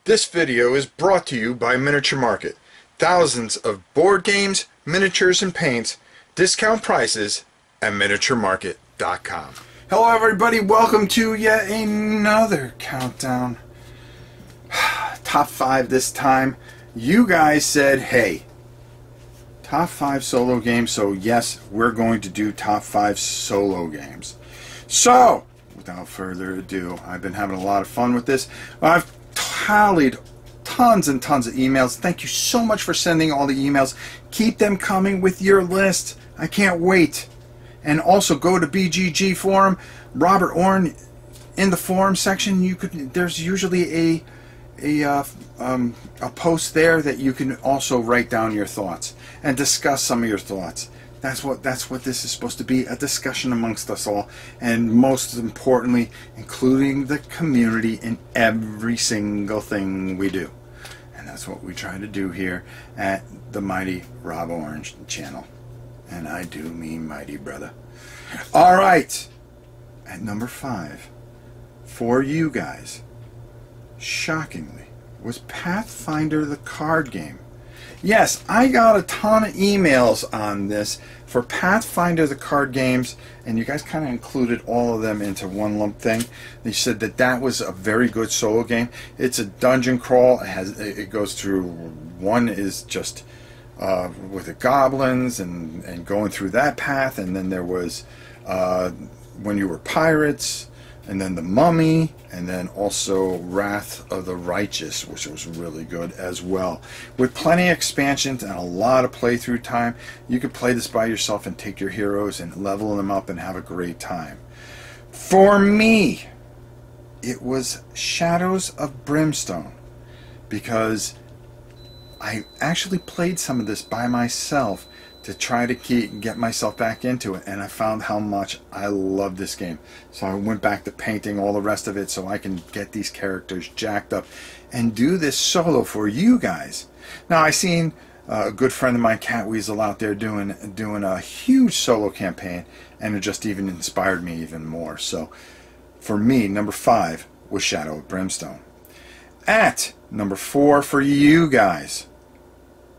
This video is brought to you by Miniature Market. Thousands of board games, miniatures, and paints, discount prices at miniaturemarket.com. Hello everybody, welcome to yet another countdown. Top 5 this time. You guys said, hey, top 5 solo games, so yes, we're going to do top 5 solo games. So, without further ado, I've been having a lot of fun with this. I've tallied tons and tons of emails. Thank you so much for sending all the emails. Keep them coming with your list. I can't wait. And also go to BGG forum, Robert Orne, in the forum section. There's usually a post there that you can also write down your thoughts and discuss some of your thoughts. That's what this is supposed to be, a discussion amongst us all, and most importantly, including the community in every single thing we do. And that's what we try to do here at the Mighty Rob Orange channel. And I do mean mighty, brother. All right, at number 5 for you guys, shockingly, was Pathfinder the card game. Yes, I got a ton of emails on this for Pathfinder the card games, and you guys kind of included all of them into one lump thing. They said that that was a very good solo game. It's a dungeon crawl. It goes through, one is just with the goblins and going through that path, and then there was when you were pirates, and then the Mummy, and then also Wrath of the Righteous, which was really good as well. With plenty of expansions and a lot of playthrough time, you could play this by yourself and take your heroes and level them up and have a great time. For me, it was Shadows of Brimstone, because I actually played some of this by myself to try to get myself back into it, and I found how much I love this game. So I went back to painting all the rest of it so I can get these characters jacked up and do this solo for you guys. Now, I seen a good friend of mine, Cat Weasel, out there doing a huge solo campaign, and it just even inspired me even more. So for me, number 5 was Shadow of Brimstone. At number 4 for you guys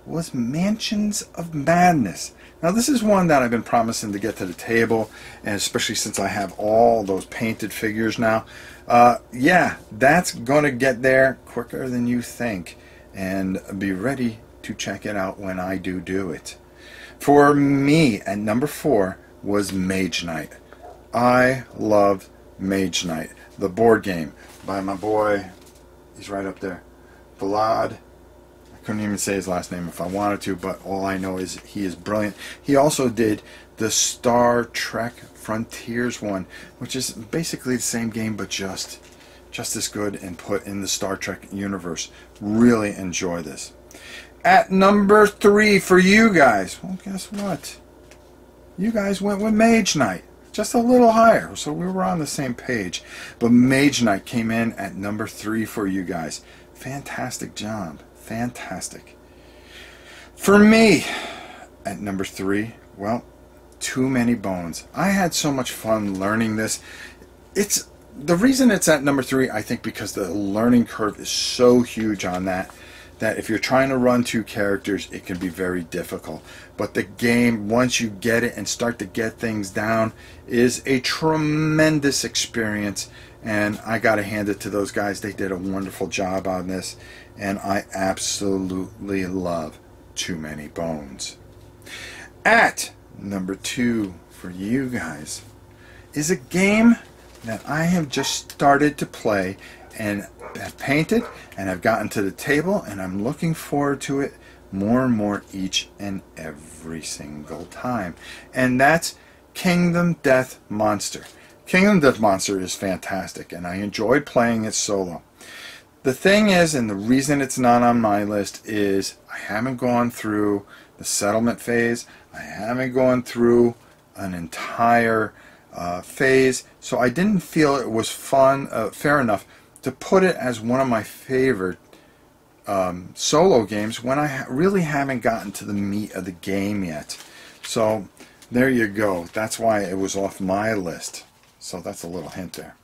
was Mansions of Madness. Now, this is one that I've been promising to get to the table, and especially since I have all those painted figures now. Yeah, that's going to get there quicker than you think, and be ready to check it out when I do it. For me, at number 4 was Mage Knight. I love Mage Knight, the board game by my boy, he's right up there, Vlad. Couldn't even say his last name if I wanted to, but all I know is he is brilliant. He also did the Star Trek Frontiers one, which is basically the same game, but just as good and put in the Star Trek universe. Really enjoy this. At number 3 for you guys, well, guess what? You guys went with Mage Knight, just a little higher, so we were on the same page. But Mage Knight came in at number 3 for you guys. Fantastic job. Fantastic. For me, at number 3, well, Too Many Bones. I had so much fun learning this. It's the reason it's at number 3, I think, because the learning curve is so huge on that if you're trying to run 2 characters, it can be very difficult. But the game, once you get it and start to get things down, is a tremendous experience. And I got to hand it to those guys. They did a wonderful job on this. And I absolutely love Too Many Bones. At number 2 for you guys is a game that I have just started to play and have painted, and I've gotten to the table, and I'm looking forward to it more and more each and every single time. And that's Kingdom Death Monster. Kingdom Death Monster is fantastic, and I enjoyed playing it solo. The thing is, and the reason it's not on my list, is I haven't gone through the settlement phase. I haven't gone through an entire phase, so I didn't feel it was fair enough to put it as one of my favorite solo games when I really haven't gotten to the meat of the game yet. So there you go. That's why it was off my list. So that's a little hint there.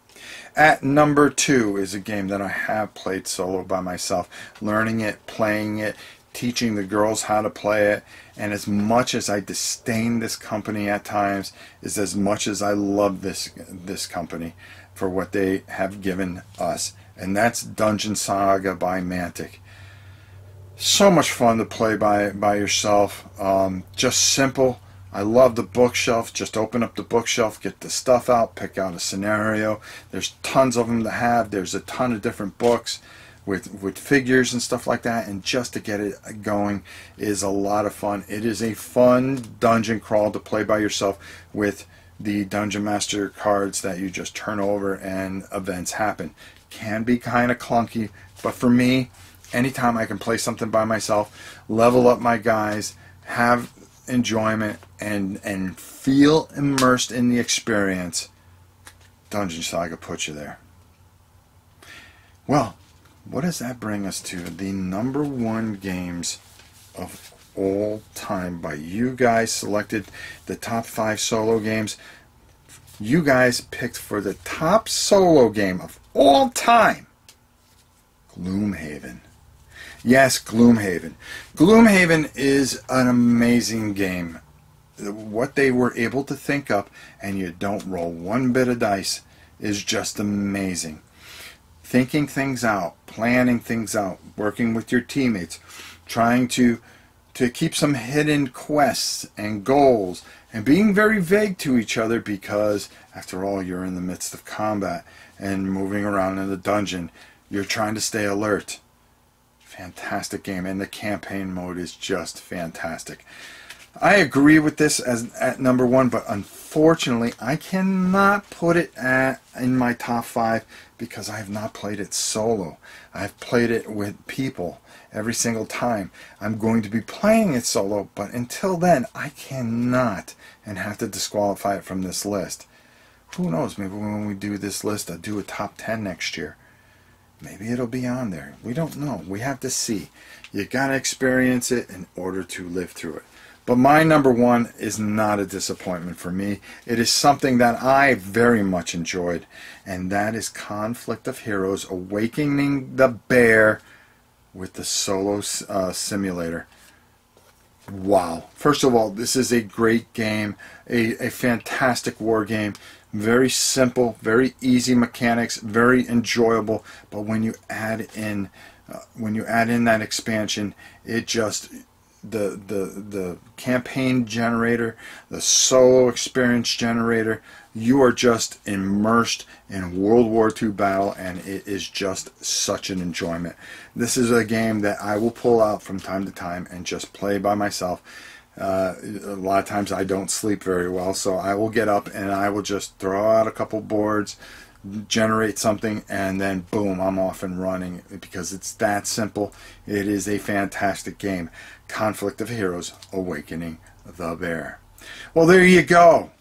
At number 2 is a game that I have played solo by myself, learning it, playing it, teaching the girls how to play it, and as much as I disdain this company at times, is as much as I love this company for what they have given us, and that's Dungeon Saga by Mantic. So much fun to play by yourself. Just simple. I love the bookshelf. Just open up the bookshelf, get the stuff out, pick out a scenario. There's tons of them to have. There's a ton of different books with figures and stuff like that, and just to get it going is a lot of fun. It is a fun dungeon crawl to play by yourself with the Dungeon Master cards that you just turn over and events happen. Can be kind of clunky, but for me, anytime I can play something by myself, level up my guys, have enjoyment, and feel immersed in the experience, Dungeon Saga puts you there. Well, what does that bring us to? The number 1 games of all time by you guys. Selected the top 5 solo games. You guys picked for the top solo game of all time, Gloom Haven. Yes, Gloom Haven. Gloom Haven is an amazing game. What they were able to think up, and you don't roll one bit of dice, is just amazing. Thinking things out, planning things out, working with your teammates, trying to keep some hidden quests and goals, and being very vague to each other because, after all, you're in the midst of combat and moving around in the dungeon. You're trying to stay alert. Fantastic game, and the campaign mode is just fantastic. I agree with this as at number 1, but unfortunately I cannot put it in my top 5 because I have not played it solo. I've played it with people every single time. I'm going to be playing it solo, but until then I cannot, and have to disqualify it from this list. Who knows, maybe when we do this list I'll do a top 10 next year. Maybe it'll be on there. We don't know. We have to see. You gotta experience it in order to live through it. But my number 1 is not a disappointment for me. It is something that I very much enjoyed, and that is Conflict of Heroes: Awakening the Bear with the solo simulator. Wow. First of all, this is a great game, a fantastic war game. Very simple, very easy mechanics, very enjoyable. But when you add in that expansion, it just the campaign generator, the solo experience generator, you are just immersed in World War II battle, and it is just such an enjoyment. This is a game that I will pull out from time to time and just play by myself. A lot of times I don't sleep very well, so I will get up and I will just throw out a couple boards, generate something, and then boom, I'm off and running, because it's that simple. It is a fantastic game. Conflict of Heroes: Awakening the Bear. Well, there you go.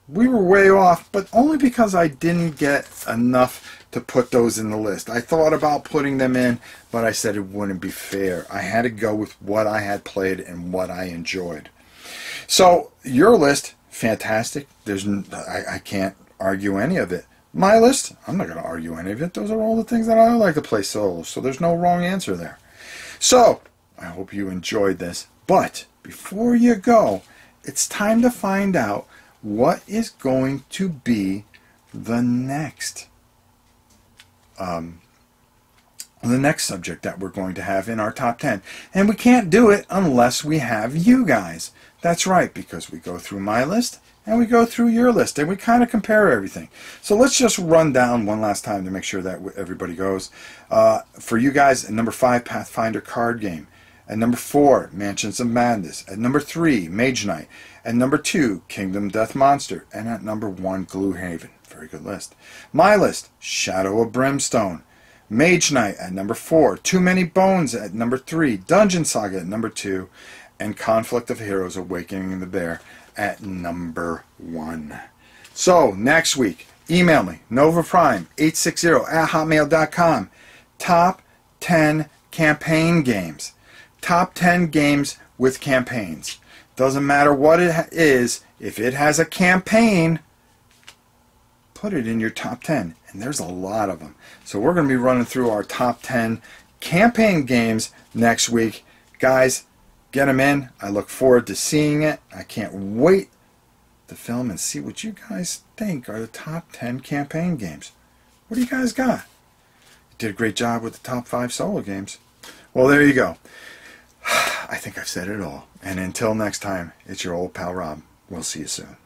We were way off, but only because I didn't get enough to put those in the list. I thought about putting them in, but I said it wouldn't be fair. I had to go with what I had played and what I enjoyed. So your list, fantastic. I can't argue any of it. My list, I'm not going to argue any of it. Those are all the things that I like to play solo, so there's no wrong answer there. So I hope you enjoyed this. But before you go, it's time to find out what is going to be the next subject that we're going to have in our top 10. And we can't do it unless we have you guys. That's right, because we go through my list and we go through your list and we kind of compare everything. So let's just run down one last time to make sure that everybody goes. For you guys, at number 5, Pathfinder card game. At number 4, Mansions of Madness. At number 3, Mage Knight. At number 2, Kingdom Death Monster. And at number 1, Gloom Haven. Very good list. My list, Shadow of Brimstone. Mage Knight at number 4. Too Many Bones at number 3. Dungeon Saga at number 2. And Conflict of Heroes: Awakening the Bear at number 1. So, next week, email me, novaprime860@hotmail.com. Top 10 campaign games. Top 10 games with campaigns. Doesn't matter what it is, if it has a campaign, put it in your top 10. And there's a lot of them. So we're going to be running through our top 10 campaign games next week. Guys, get them in. I look forward to seeing it. I can't wait to film and see what you guys think are the top 10 campaign games. What do you guys got? You did a great job with the top 5 solo games. Well, there you go. I think I've said it all. And until next time, it's your old pal Rob. We'll see you soon.